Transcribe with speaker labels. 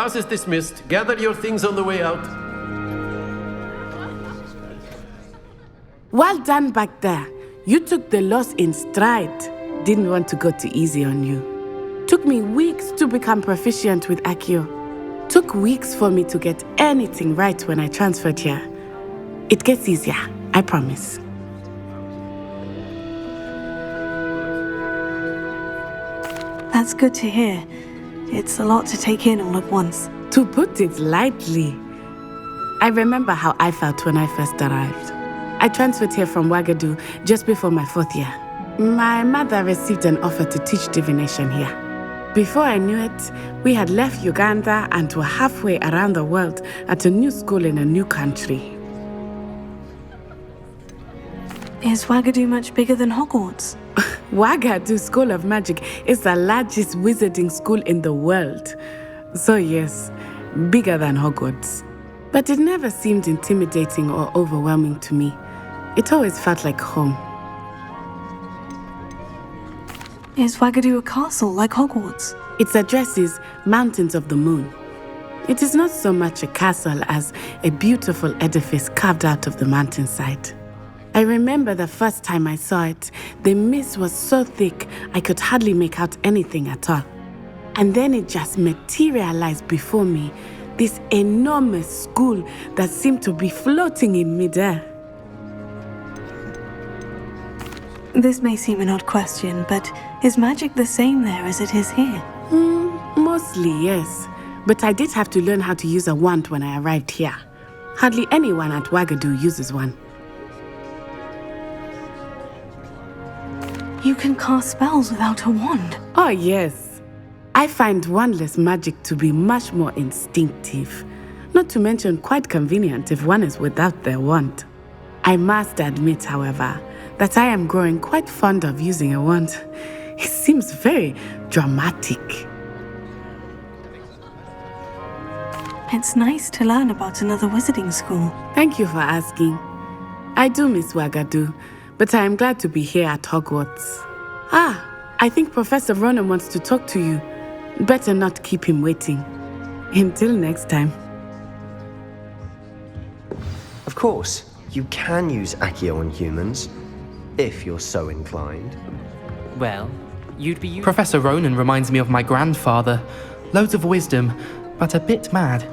Speaker 1: Class is dismissed. Gather your things on the way out.
Speaker 2: Well done back there. You took the loss in stride. Didn't want to go too easy on you. Took me weeks to become proficient with Accio. Took weeks for me to get anything right when I transferred here. It gets easier, I promise.
Speaker 3: That's good to hear. It's a lot to take in all at once.
Speaker 2: To put it lightly, I remember how I felt when I first arrived. I transferred here from Ouagadougou just before my 4th year. My mother received an offer to teach divination here. Before I knew it, we had left Uganda and were halfway around the world at a new school in a new country.
Speaker 3: Is Ouagadougou much bigger than Hogwarts?
Speaker 2: Ouagadougou School of Magic is the largest wizarding school in the world. So yes, bigger than Hogwarts. But it never seemed intimidating or overwhelming to me. It always felt like home.
Speaker 3: Is Ouagadougou a castle like Hogwarts?
Speaker 2: Its address is Mountains of the Moon. It is not so much a castle as a beautiful edifice carved out of the mountainside. I remember the first time I saw it, the mist was so thick I could hardly make out anything at all. And then it just materialized before me, this enormous school that seemed to be floating in midair.
Speaker 3: This may seem an odd question, but is magic the same there as it is here?
Speaker 2: Mostly, yes. But I did have to learn how to use a wand when I arrived here. Hardly anyone at Ouagadougou uses one.
Speaker 3: You can cast spells without a wand.
Speaker 2: Oh, yes. I find wandless magic to be much more instinctive. Not to mention quite convenient if one is without their wand. I must admit, however, that I am growing quite fond of using a wand. It seems very dramatic.
Speaker 3: It's nice to learn about another wizarding school.
Speaker 2: Thank you for asking. I do miss Ouagadougou, but I am glad to be here at Hogwarts. I think Professor Ronan wants to talk to you. Better not keep him waiting. Until next time.
Speaker 4: Of course, you can use Accio on humans, if you're so inclined.
Speaker 5: Well, you'd be using...
Speaker 6: Professor Ronan reminds me of my grandfather. Loads of wisdom, but a bit mad.